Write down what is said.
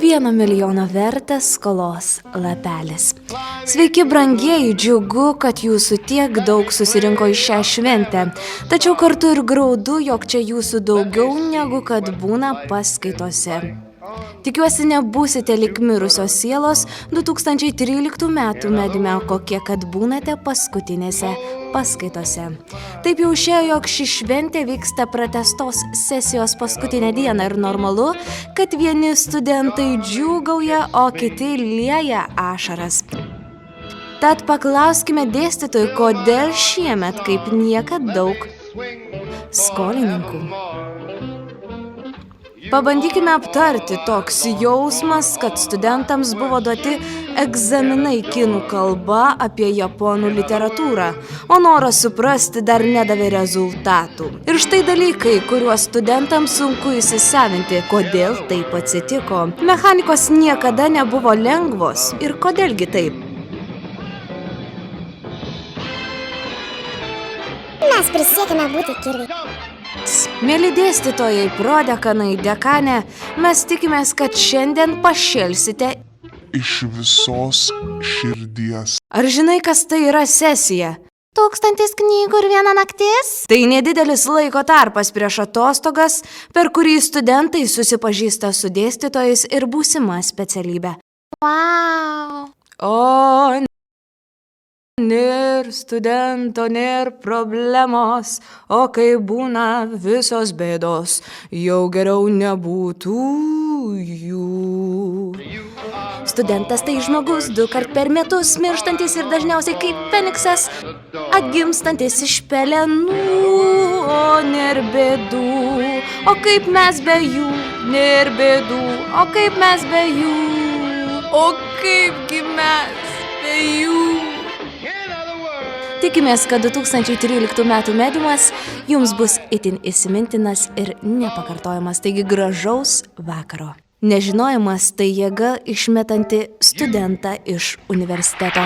1 milijono vertės skolos lapelis. Sveiki, brangieji, džiugu, kad jūsų tiek daug susirinko į šią šventę. Tačiau kartu ir graudu, jog čia jūsų daugiau negu kad būna paskaitose. Tikiuosi nebūsite lyg mirusios sielos 2013 metų mediume, kokie kad būnate paskutinėse paskaitose. Taip jau išėjo, jog ši šventė vyksta pratęstos sesijos paskutinę dieną ir normalu, kad vieni studentai džiūgauja, o kiti lieja ašaras. Tad paklauskime dėstytojų, kodėl šiemet kaip niekad daug skolininkų. Pabandykime aptarti toks jausmas, kad studentams buvo duoti egzaminai kinų kalba apie japonų literatūrą, o noras suprasti dar nedavė rezultatų. Ir štai dalykai, kuriuos studentams sunku įsisavinti, kodėl taip atsitiko. Mechanikos niekada nebuvo lengvos ir kodėlgi taip. Mes prisiekime būti kirviai. Mėly dėstytojai, prodekanai, dekanė, mes tikimės, kad šiandien pašėlsite iš visos širdies. Ar žinai, kas tai yra sesija? 1000 knygų ir 1 naktis? Tai nedidelis laiko tarpas prieš atostogas, per kurį studentai susipažįsta su dėstytojais ir būsima specialybe. Vau! O, nėr studento, nėr problemos, o kai būna visos bėdos, jau geriau nebūtų jų. Studentas tai žmogus 2 kart per metus mirštantis ir dažniausiai kaip feniksas, atgimstantis iš pelenų, o nėr bėdų, o kaip mes be jų, nėr bėdų, o kaip mes be jų, o kaipgi mes be jų. Tikimės, kad 2013 metų mediumas jums bus itin įsimintinas ir nepakartojamas, taigi gražaus vakaro. Nežinojimas tai jėga išmetanti studentą iš universiteto.